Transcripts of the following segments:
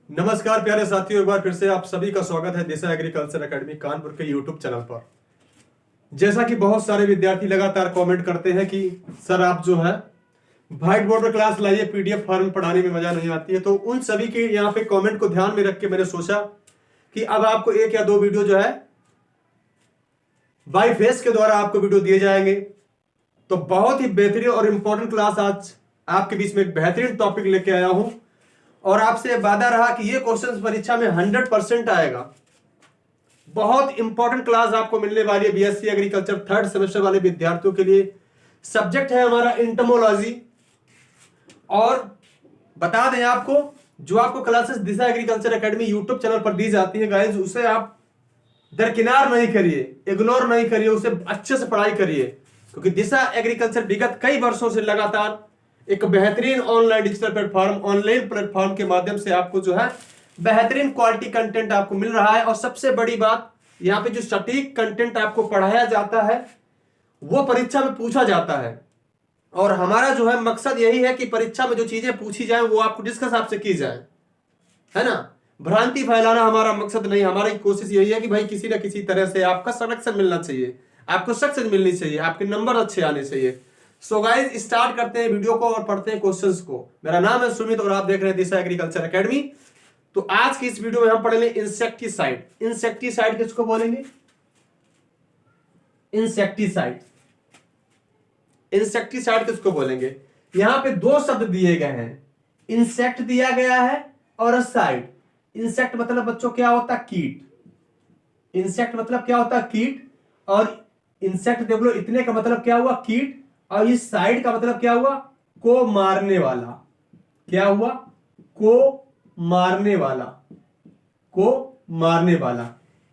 नमस्कार प्यारे साथियों, एक बार फिर से आप सभी का स्वागत है दिशा एग्रीकल्चर एकेडमी कानपुर के यूट्यूब चैनल पर। जैसा कि बहुत सारे विद्यार्थी लगातार कमेंट करते हैं कि सर आप जो है व्हाइट बोर्ड पर क्लास लाइए, पीडीएफ फॉर्म पढ़ाने में मजा नहीं आती है। तो उन सभी के यहाँ पे कमेंट को ध्यान में रख के मैंने सोचा कि अब आपको एक या दो वीडियो जो है बाय फेस के द्वारा आपको वीडियो दिए जाएंगे। तो बहुत ही बेहतरीन और इंपॉर्टेंट क्लास आज आपके बीच में एक बेहतरीन टॉपिक लेके आया हूं और आपसे वादा रहा कि ये क्वेश्चन परीक्षा में 100% आएगा। बहुत इंपॉर्टेंट क्लास आपको मिलने वाली है बीएससी एग्रीकल्चर थर्ड सेमेस्टर वाले विद्यार्थियों के लिए। सब्जेक्ट है हमारा एंटोमोलॉजी। और बता दें आपको, जो आपको क्लासेस दिशा एग्रीकल्चर एकेडमी यूट्यूब चैनल पर दी जाती है गाइज, उसे आप दरकिनार नहीं करिए, इग्नोर नहीं करिए, उसे अच्छे से पढ़ाई करिए, क्योंकि दिशा एग्रीकल्चर विगत कई वर्षों से लगातार एक बेहतरीन online digital platform, online platform के माध्यम से आपको जो है बेहतरीन क्वालिटी कंटेंट आपको मिल रहा है। और सबसे बड़ी बात, यहाँ पे जो सटीक कंटेंट आपको पढ़ाया जाता है वो परीक्षा में पूछा जाता है। और हमारा जो है मकसद यही है कि परीक्षा में जो चीजें पूछी जाए वो आपको जिस हिसाब से की जाए, है ना। भ्रांति फैलाना हमारा मकसद नहीं। हमारी कोशिश यही है कि भाई किसी ना किसी तरह से आपका सिलेक्शन मिलना चाहिए, आपको सक्सेस मिलनी चाहिए, आपके नंबर अच्छे आने चाहिए। सो गाइस, स्टार्ट करते हैं वीडियो को और पढ़ते हैं क्वेश्चंस को। मेरा नाम है सुमित और आप देख रहे हैं दिशा एग्रीकल्चर एकेडमी। तो आज की इस वीडियो में हम पढ़ेंगे इंसेक्टिसाइड। इंसेक्टिसाइड किसको बोलेंगे? इंसेक्टिसाइड। इंसेक्टिसाइड किसको बोलेंगे? यहां पे दो शब्द दिए गए हैं, इंसेक्ट दिया गया है और साइड। इंसेक्ट मतलब बच्चों क्या होता है? कीट। इंसेक्ट मतलब क्या होता है? कीट। और इंसेक्ट देख लो, इतने का मतलब क्या हुआ? कीट। और इस साइड का मतलब क्या हुआ? को मारने वाला। क्या हुआ? को मारने वाला। को मारने वाला।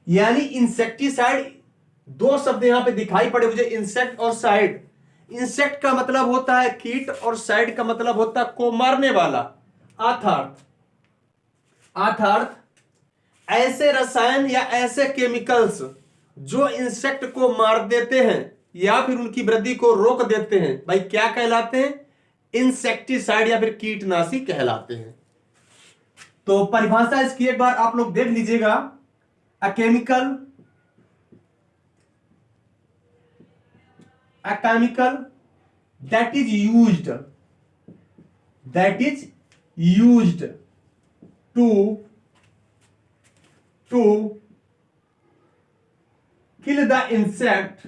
यानी इंसेक्टिसाइड, दो शब्द यहां पे दिखाई पड़े मुझे, इंसेक्ट और साइड। इंसेक्ट का मतलब होता है कीट और साइड का मतलब होता है को मारने वाला। अर्थात ऐसे रसायन या ऐसे केमिकल्स जो इंसेक्ट को मार देते हैं या फिर उनकी वृद्धि को रोक देते हैं, भाई क्या कहलाते हैं? इंसेक्टिसाइड या फिर कीटनाशी कहलाते हैं। तो परिभाषा इसकी एक बार आप लोग देख लीजिएगा। A chemical that is used to kill the insect,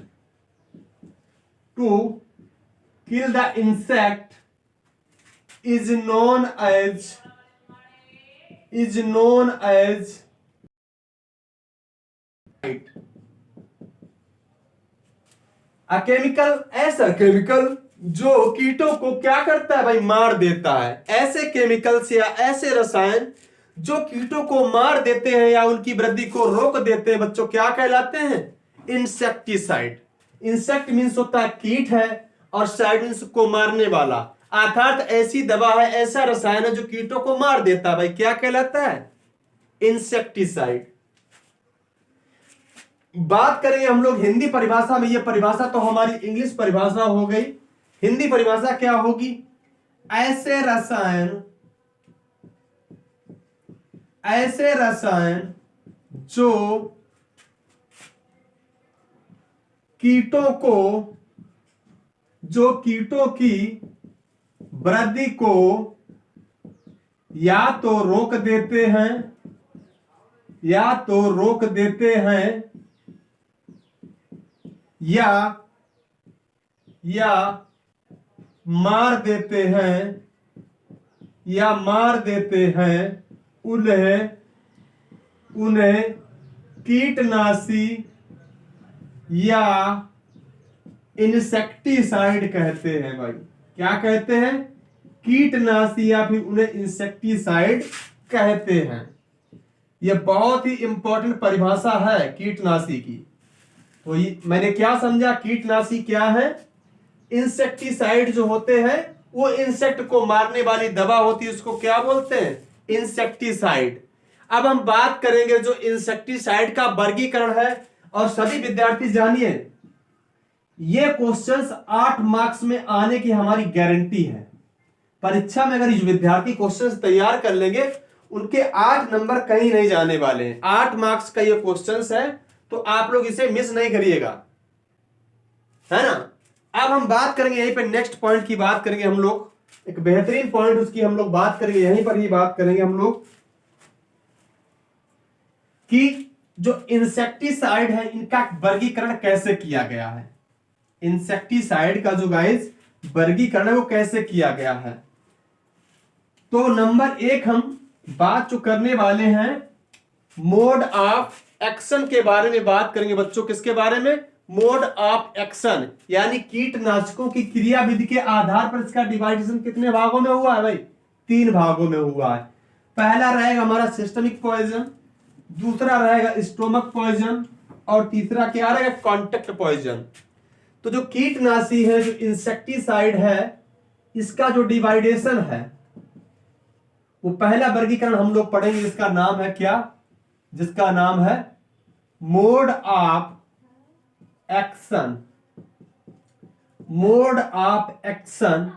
is known as a chemical, ऐसा केमिकल जो कीटों को क्या करता है भाई? मार देता है। ऐसे केमिकल्स या ऐसे रसायन जो कीटों को मार देते हैं या उनकी वृद्धि को रोक देते हैं, बच्चों क्या कहलाते हैं? इंसेक्टिसाइड। इंसेक्ट मींस होता है कीट है और साइड मींस को मारने वाला। अर्थात ऐसी दवा है, ऐसा रसायन है जो कीटों को मार देता है, भाई क्या कहलाता है? इंसेक्टिसाइड। बात करेंगे हम लोग हिंदी परिभाषा में। यह परिभाषा तो हमारी इंग्लिश परिभाषा हो गई। हिंदी परिभाषा क्या होगी? ऐसे रसायन जो कीटों की वृद्धि को या तो रोक देते हैं या मार देते हैं उन्हें कीटनाशी या इंसेक्टिसाइड कहते हैं। भाई क्या कहते हैं? कीटनाशी या फिर उन्हें इंसेक्टिसाइड कहते हैं। यह बहुत ही इंपॉर्टेंट परिभाषा है कीटनाशी की। तो मैंने क्या समझा? कीटनाशी क्या है? इंसेक्टिसाइड जो होते हैं वो इंसेक्ट को मारने वाली दवा होती है, उसको क्या बोलते हैं? इंसेक्टिसाइड। अब हम बात करेंगे जो इंसेक्टिसाइड का वर्गीकरण है। और सभी विद्यार्थी जानिए, ये क्वेश्चंस 8 मार्क्स में आने की हमारी गारंटी है। परीक्षा में अगर विद्यार्थी क्वेश्चंस तैयार कर लेंगे उनके 8 नंबर कहीं नहीं जाने वाले हैं। 8 मार्क्स का ये क्वेश्चंस है, तो आप लोग इसे मिस नहीं करिएगा, है ना। अब हम बात करेंगे यहीं पे नेक्स्ट पॉइंट की बात करेंगे हम लोग, एक बेहतरीन पॉइंट उसकी हम लोग बात करेंगे, यहीं पर ही बात करेंगे हम लोग कि जो इंसेक्टिसाइड है इनका वर्गीकरण कैसे किया गया है। इंसेक्टिसाइड का जो गाइस वर्गीकरण है वो कैसे किया गया है। तो नंबर 1 हम बात जो करने वाले हैं मोड ऑफ एक्शन के बारे में बात करेंगे बच्चों। किसके बारे में? मोड ऑफ एक्शन, यानी कीटनाशकों की क्रिया विधि के आधार पर इसका डिवाइडेशन कितने भागों में हुआ है भाई? 3 भागों में हुआ है। पहला रहेगा हमारा सिस्टमिक पॉइजन, दूसरा रहेगा स्टोमक पॉइजन, और तीसरा क्या रहेगा? Contact poison. तो जो कीटनाशी है, जो इंसेक्टिसाइड है, इसका जो डिवाइडेशन है वो पहला वर्गीकरण हम लोग पढ़ेंगे, जिसका नाम है क्या? जिसका नाम है mode of action. Mode of action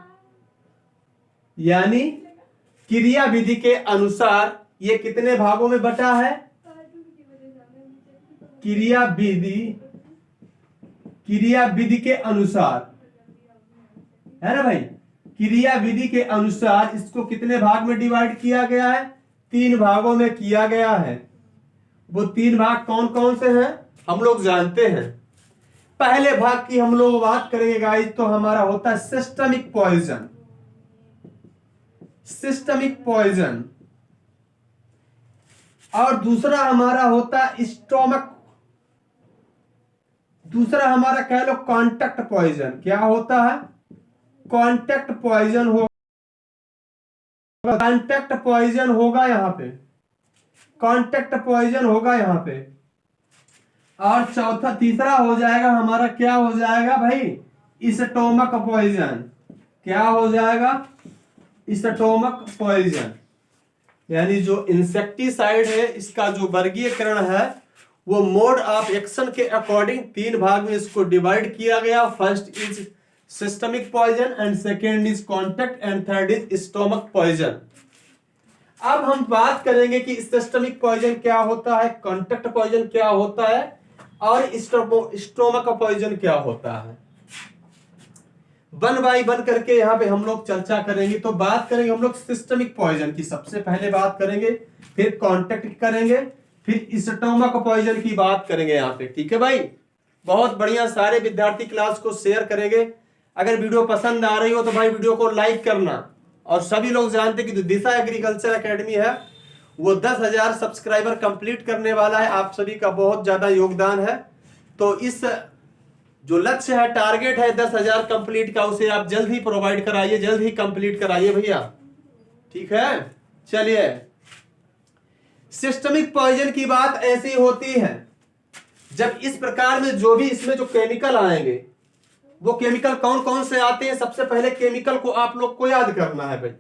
यानी क्रिया विधि के अनुसार ये कितने भागों में बटा है? क्रिया विधि के अनुसार, है ना भाई। क्रिया विधि के अनुसार इसको कितने भाग में डिवाइड किया गया है? 3 भागों में किया गया है। वो 3 भाग कौन कौन से हैं हम लोग जानते हैं। पहले भाग की हम लोग बात करेंगे गाइस, तो हमारा होता है सिस्टमिक पॉइजन। Systemic poison. और दूसरा हमारा होता है स्टोमक, दूसरा हमारा कह लो कॉन्टेक्ट पॉइजन। क्या होता है? कॉन्टेक्ट पॉइजन हो, कॉन्टेक्ट पॉइजन होगा यहां पे, कॉन्टेक्ट पॉइजन होगा यहां पे। और चौथा तीसरा हो जाएगा हमारा, क्या हो जाएगा भाई? Stomach poison. क्या हो जाएगा? Stomach poison. यानी जो इंसेक्टिसाइड है इसका जो वर्गीकरण है वो मोड ऑफ एक्शन के अकॉर्डिंग 3 भाग में इसको डिवाइड किया गया। First is systemic poison, and second is contact, and third is stomach poison. अब हम बात करेंगे कि सिस्टमिक पॉइजन क्या होता है, कॉन्टेक्ट पॉइजन क्या होता है, और स्टोमक पॉइजन क्या होता है। 1 बाय 1 करके यहां पे हम लोग चर्चा करेंगे। तो बात करेंगे हम लोग सिस्टमिक पॉइजन की, सबसे पहले बात करेंगे, फिर कॉन्टेक्ट करेंगे, फिर स्टोमक पॉइजन की बात करेंगे यहाँ पे। ठीक है भाई, बहुत बढ़िया। सारे विद्यार्थी क्लास को शेयर करेंगे। अगर वीडियो पसंद आ रही हो तो भाई वीडियो को लाइक करना। और सभी लोग जानते हैं कि जो दिशा एग्रीकल्चर एकेडमी है वो 10,000 सब्सक्राइबर कंप्लीट करने वाला है। आप सभी का बहुत ज्यादा योगदान है। तो इस जो लक्ष्य है, टारगेट है 10,000 कंप्लीट का, उसे आप जल्द ही प्रोवाइड कराइए, जल्द ही कंप्लीट कराइए भैया। ठीक है, चलिए। सिस्टमिक पॉइजन की बात ऐसी होती है जब इस प्रकार में जो भी इसमें जो केमिकल आएंगे वो केमिकल कौन कौन से आते हैं। सबसे पहले केमिकल को आप लोग को याद करना है भाई,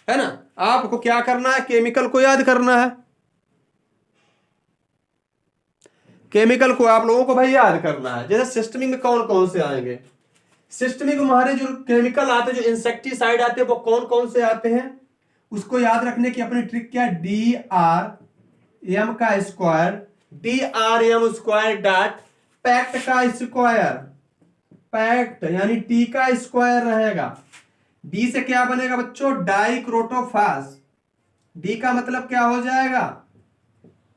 है ना। आपको क्या करना है? केमिकल को याद करना है। केमिकल को आप लोगों को भाई याद करना है। जैसे सिस्टमिक में कौन कौन से आएंगे, सिस्टमिक में हमारे जो केमिकल आते हैं, जो इंसेक्टिसाइड आते हैं, वो कौन कौन से आते हैं उसको याद रखने की अपनी ट्रिक क्या है? DRM का स्क्वायर, DRM स्क्वायर डॉट पैक्ट का स्क्वायर, पैक्ट यानी T का स्क्वायर रहेगा। D से क्या बनेगा बच्चों? डाइक्रोटोफास। D का मतलब क्या हो जाएगा?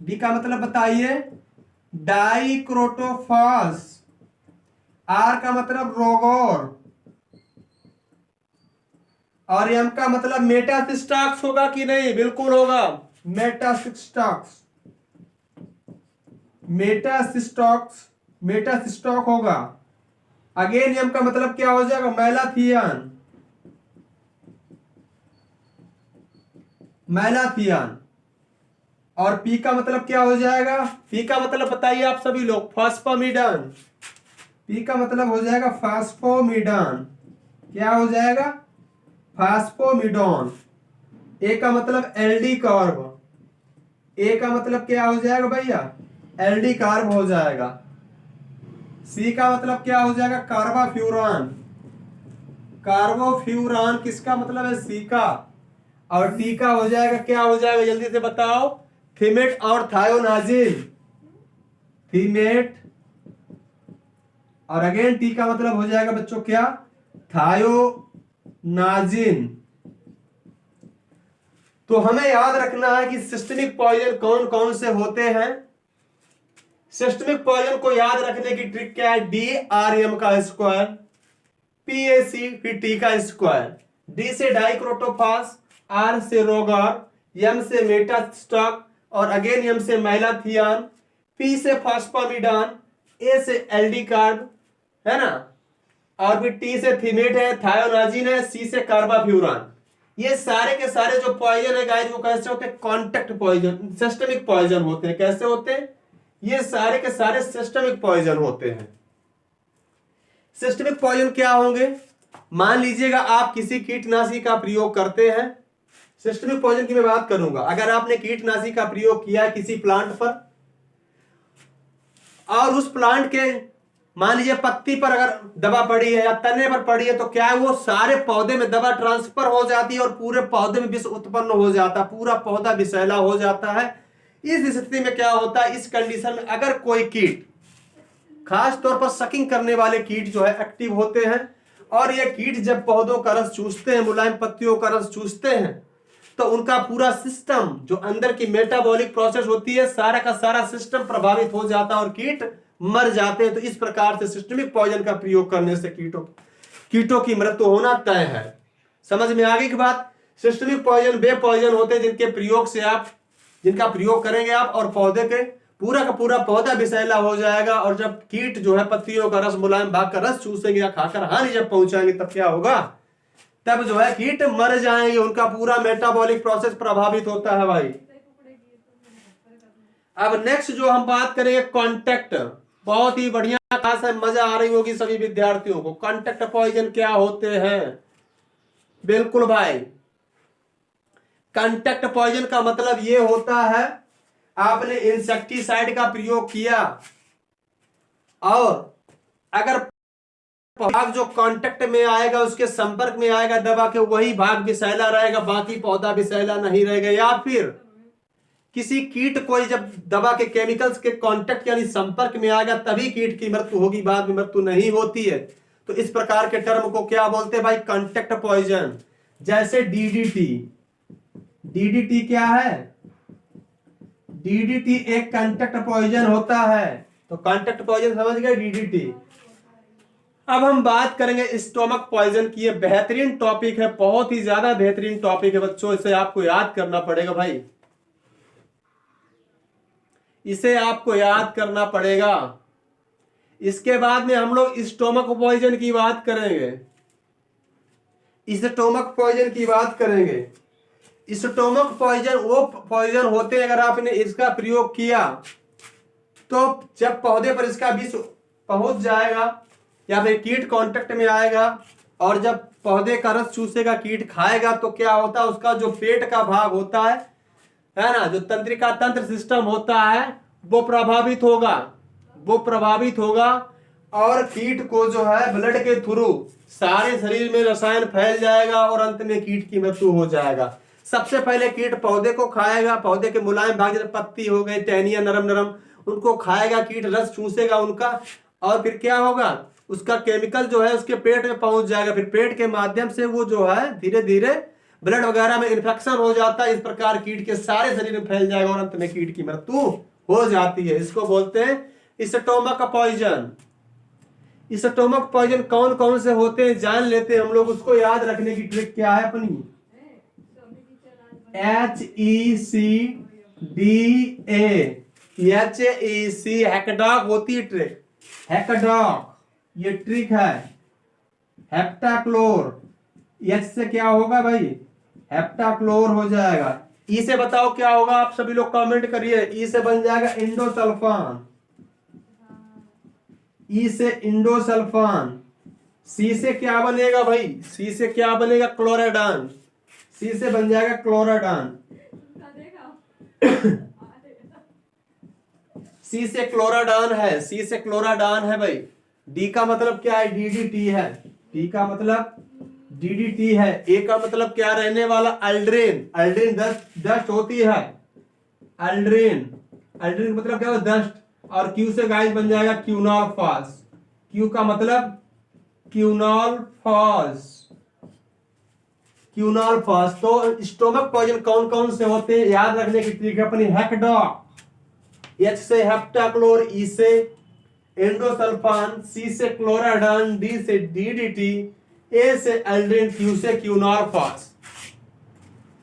D का मतलब बताइए? डाइक्रोटोफास। R का मतलब रोगोर, और M का मतलब मेटासिस्टाक्स होगा कि नहीं? बिल्कुल होगा, मेटासिस्टाक्स, मेटासिस्टॉक होगा। अगेन M का मतलब क्या हो जाएगा? Malathion, malathion. और P का मतलब क्या हो जाएगा? P का मतलब बताइए आप सभी लोग? फास्फोमिडान। P का मतलब हो जाएगा फास्फोमिडान। क्या हो जाएगा? फास्फोमिडोन। A का मतलब एल्डी कार्ब। A का मतलब क्या हो जाएगा भैया? एल्डी कार्ब हो जाएगा। C का मतलब क्या हो जाएगा? कार्बोफ्यूरान। कार्बोफ्यूरान किसका मतलब है? C का। और टी का हो जाएगा, क्या हो जाएगा जल्दी से बताओ, थीमेट और थायोनाजिन, थीमेट और अगेन टी का मतलब हो जाएगा बच्चों क्या, थायोनाजिन। तो हमें याद रखना है कि सिस्टमिक पॉइजन कौन कौन से होते हैं। सिस्टमिक पॉइजन को याद रखने की ट्रिक क्या है, DRM का स्क्वायर, PAC का स्क्वायर, D से डाइक्रोटोफास, R से रोगार, M से मेटास्टॉक और अगेन M से मैलाथियान, P से फास्फामिडान, A से एल्डी कार्ब है ना, और फिर T से थीमेट है, थायोनाजिन है, C से कार्बाफ्यूरान। ये सारे के सारे जो पॉइजन है गाइस वो कैसे होते हैं, कॉन्टेक्ट पॉइजन, सिस्टमिक पॉइजन होते हैं। कैसे होते हैं, ये सारे के सारे सिस्टमिक पॉइजन होते हैं। सिस्टमिक पॉइजन क्या होंगे, मान लीजिएगा आप किसी कीटनाशी का प्रयोग करते हैं, सिस्टमिक पॉइजन की मैं बात करूंगा। अगर आपने कीटनाशी का प्रयोग किया है किसी प्लांट पर और उस प्लांट के मान लीजिए पत्ती पर अगर दवा पड़ी है या तने पर पड़ी है, तो क्या है वो सारे पौधे में दवा ट्रांसफर हो जाती है और पूरे पौधे में विष उत्पन्न हो जाता है, पूरा पौधा विषैला हो जाता है। इस स्थिति में क्या होता है, इस कंडीशन में अगर कोई कीट, खास तौर पर सकिंग करने वाले कीट जो है एक्टिव होते हैं, और ये कीट जब पौधों का रस चूसते हैं, मुलायम पत्तियों का रस चूसते हैं, तो उनका पूरा सिस्टम जो अंदर की मेटाबॉलिक प्रोसेस होती है, सारा का सारा सिस्टम प्रभावित हो जाता है और कीट मर जाते हैं। तो इस प्रकार से सिस्टमिक पॉइजन का प्रयोग करने से कीटों की मृत्यु होना तय है। समझ में आ गई की बात। सिस्टमिक पॉइजन वे पॉइजन होते हैं जिनका प्रयोग करेंगे आप और पौधे के पूरा का पूरा पौधा विषैला हो जाएगा, और जब कीट जो है पत्तियों का रस, मुलायम भाग का रस चूसेंगे या खाकर हानि जब पहुंचाएंगे, तब क्या होगा, तब जो है कीट मर जाएंगे, उनका पूरा मेटाबॉलिक प्रोसेस प्रभावित होता है भाई। अब नेक्स्ट जो हम बात करेंगे कांटेक्ट, बहुत ही बढ़िया क्लास है, मजा आ रही होगी सभी विद्यार्थियों को। कांटेक्ट पॉइजन क्या होते हैं, बिल्कुल भाई, कांटेक्ट पॉइजन का मतलब ये होता है आपने इंसेक्टिसाइड का प्रयोग किया और अगर भाग जो कांटेक्ट में आएगा, उसके संपर्क में आएगा दवा के, वही भाग विषैला रहेगा, बाकी पौधा विषैला नहीं रहेगा। या फिर किसी कीट को जब दवा के केमिकल्स के कांटेक्ट यानी संपर्क में आएगा तभी कीट की मृत्यु होगी, बाद में मृत्यु नहीं होती है। तो इस प्रकार के टर्म को क्या बोलते हैं भाई, कांटेक्ट पॉइजन। जैसे डीडीटी क्या है, डीडीटी एक कांटेक्ट पॉइजन होता है। तो कांटेक्ट पॉइजन समझ गए, डीडीटी। अब हम बात करेंगे स्टोमक पॉइजन की। ये बेहतरीन टॉपिक है, बहुत ही ज्यादा बेहतरीन टॉपिक है बच्चों, इसे आपको याद करना पड़ेगा भाई, इसे आपको याद करना पड़ेगा। इसके बाद में हम लोग स्टोमक पॉइजन की बात करेंगे, स्टोमक पॉइजन की बात करेंगे। स्टोमक पॉइजन वो पॉइजन होते हैं, अगर आपने इसका प्रयोग किया तो जब पौधे पर इसका विष पहुंच जाएगा या फिर कीट कांटेक्ट में आएगा और जब पौधे का रस चूसेगा, कीट खाएगा, तो क्या होता है, उसका जो पेट का भाग होता है ना, जो तंत्रिका तंत्र सिस्टम होता है वो प्रभावित होगा और कीट को जो है ब्लड के थ्रू सारे शरीर में रसायन फैल जाएगा और अंत में कीट की मृत्यु हो जाएगा। सबसे पहले कीट पौधे को खाएगा, पौधे के मुलायम भाग जैसे पत्ती हो गई, टहनियां नरम उनको खाएगा, कीट रस चूसेगा उनका, और फिर क्या होगा, उसका केमिकल जो है उसके पेट में पहुंच जाएगा, फिर पेट के माध्यम से वो जो है धीरे धीरे ब्लड वगैरह में इन्फेक्शन हो जाता है। इस प्रकार कीट के सारे शरीर में फैल जाएगा और अंत में कीट की मृत्यु हो जाती है। इसको बोलते हैं स्टोमक पॉइजन। स्टोमक पॉइजन कौन कौन से होते हैं जान लेते हैं हम लोग। उसको याद रखने की ट्रिक क्या है अपनी, HECDA, हैकडॉक होती है ट्रिक, हैकडॉक ये ट्रिक है। हेप्टाक्लोर, H से क्या होगा भाई, हेप्टाक्लोर हो जाएगा। ई से बताओ क्या होगा, आप सभी लोग कमेंट करिए। ई से बन जाएगा इंडोसल्फान, ई से इंडोसल्फान। सी से क्या बनेगा भाई, सी से क्या बनेगा, क्लोराडान, सी से बन जाएगा क्लोराडान। सी से क्लोराडान है, सी से क्लोराडान है भाई। डी का मतलब क्या है, डीडीटी है, डी का मतलब DDT है। ए का मतलब क्या रहने वाला? अल्ड्रेन। अल्ड्रेन डस्ट होती है, अल्ड्रेन। अल्ड्रेन का मतलब क्या होगा? डस्ट। और क्यू से गाइस बन जाएगा क्यूनॉल फॉस। क्यू का मतलब क्यूनॉल फॉस, क्यूनॉल फॉस। तो स्टोमक पॉइजन कौन कौन से होते हैं याद रखने की ट्रिक है अपनी। हेक्डॉक, एच से हेप्टाक्लोर, ई से एंडोसल्फान, सी से क्लोराडान, डी से DDT, ए से एल्ड्रिन, क्यू से क्यूनॉल फॉस।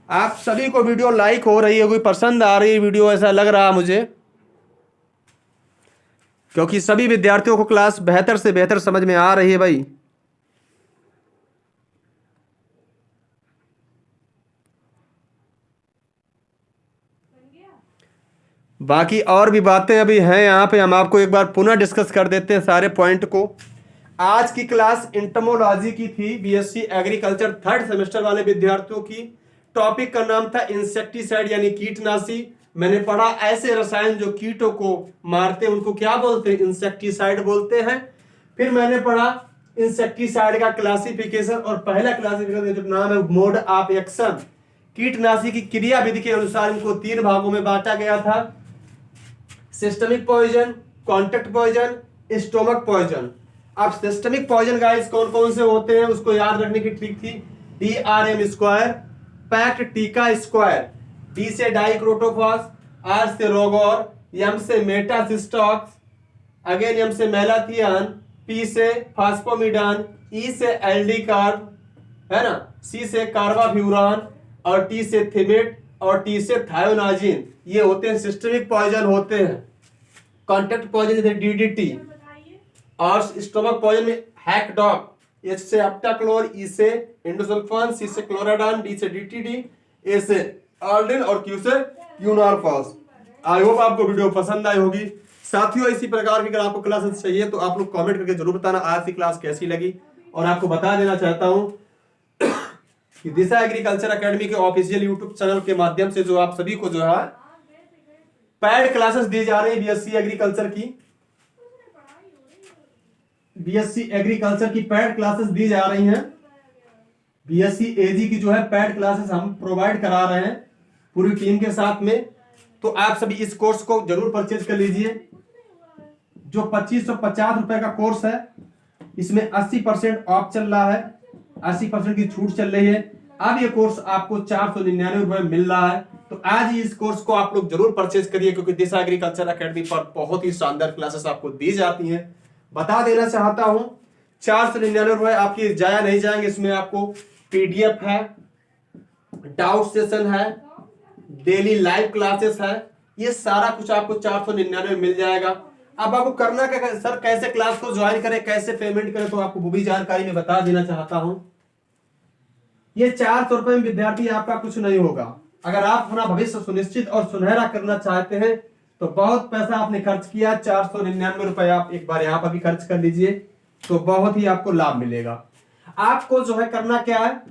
आप सभी को वीडियो लाइक हो रही है, कोई पसंद आ रही है वीडियो, ऐसा लग रहा मुझे, क्योंकि सभी विद्यार्थियों को क्लास बेहतर से बेहतर समझ में आ रही है भाई। बाकी और भी बातें अभी हैं यहाँ पे, हम आपको एक बार पुनः डिस्कस कर देते हैं सारे पॉइंट को। आज की क्लास इंटमोलॉजी की थी, बीएससी एग्रीकल्चर थर्ड सेमेस्टर वाले विद्यार्थियों की। टॉपिक का नाम था इंसेक्टिसाइड यानी कीटनाशी। मैंने पढ़ा ऐसे रसायन जो कीटों को मारते हैं उनको क्या बोलते हैं? इंसेक्टिसाइड बोलते हैं। फिर मैंने पढ़ा इंसेक्टिसाइड का क्लासिफिकेशन, और पहला क्लासिफिकेशन जो नाम है मोड ऑफ एक्शन। कीटनाशी की क्रिया विधि के अनुसार इनको 3 भागों में बांटा गया था: systemic poison, contact poison, stomach poison. अब सिस्टमिक पॉइजन गाइस कौन कौन से होते हैं उसको याद रखने की ट्रिक थी। DRM स्क्वायर, पैक्ट टीका स्क्वायर। D से डाइक्रोटोफॉस, R से रोगोर, M से मेटासिस्टॉक्स, अगेन M से मेलाथियन, P से फास्फोमिडान, E से एल्डिकार्ब, है ना, C से कार्बाफ्यूरान, और T से थिमेट, और T से थायोनाजिन। ये होते हैं सिस्टमिक पॉइजन होते हैं। कॉन्टेक्ट पॉइजन जैसे DDT, और स्टोमक पॉइजन में हैकडॉक, H से हेप्टाक्लोर, E से एंडोसल्फान, C से क्लोराडान, D से DTD, A से आल्ड्रिन, और Q से क्यूनॉल फॉस। आई होप आपको वीडियो पसंद आई होगी साथियों। इसी प्रकार की अगर आपको क्लासेस चाहिए तो आप लोग कमेंट करके जरूर बताना आज की क्लास कैसी लगी। और आपको बता देना चाहता हूं कि दिशा एग्रीकल्चर एकेडमी के ऑफिशियल यूट्यूब चैनल के माध्यम से जो आप सभी को जो है पैड क्लासेस दी जा रही है बीएससी एग्रीकल्चर की, बीएससी एग्रीकल्चर की पैड क्लासेस दी जा रही हैं। बीएससी एजी की जो है पैड क्लासेस हम प्रोवाइड करा रहे हैं पूरी टीम के साथ में। तो आप सभी इस कोर्स को जरूर परचेज कर लीजिए। जो 2550 रुपए का कोर्स है इसमें 80% ऑफ चल रहा है, 80% की छूट चल रही है। अब ये कोर्स आपको 499 रुपए मिल रहा है। तो आज ही इस कोर्स को आप लोग जरूर परचेज करिए, क्योंकि दिशा एग्रीकल्चर एकेडमी पर बहुत ही शानदार क्लासेस आपको दी जाती हैं। बता देना चाहता हूं 499 रुपए आपकी जाया नहीं जाएंगे। इसमें आपको PDF है, डाउट सेशन है, डेली लाइव क्लासेस है, ये सारा कुछ आपको 499 मिल जाएगा। अब आपको करना क्या, सर कैसे क्लास को ज्वाइन करें, कैसे पेमेंट करें, तो आपको वो भी जानकारी में बता देना चाहता हूं। ये 400 रुपए में विद्यार्थी आपका कुछ नहीं होगा। अगर आप अपना भविष्य सुनिश्चित और सुनहरा करना चाहते हैं तो बहुत पैसा आपने खर्च किया, 499 रुपए आप एक बार यहाँ पर भी खर्च कर लीजिए तो बहुत ही आपको लाभ मिलेगा। आपको जो है करना क्या है,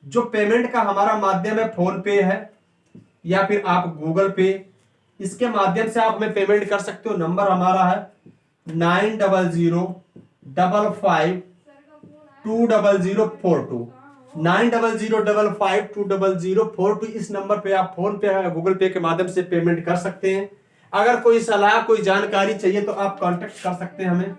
जो पेमेंट का हमारा माध्यम है फोन पे है या फिर आप गूगल पे, इसके माध्यम से आप हमें पेमेंट कर सकते हो। नंबर हमारा है 9005520042, 9005520042। इस नंबर पे आप फोन पे या गूगल पे के माध्यम से पेमेंट कर सकते हैं। अगर कोई सलाह कोई जानकारी चाहिए तो आप कांटेक्ट कर सकते हैं हमें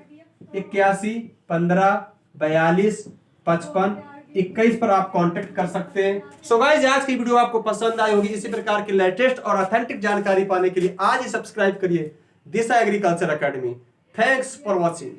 8115425521 पर आप कांटेक्ट कर सकते हैं। सो गाइस आज की वीडियो आपको पसंद आई होगी। इसी प्रकार की लेटेस्ट और ऑथेंटिक जानकारी पाने के लिए आज ही सब्सक्राइब करिए Disha agriculture academy. Thanks for watching.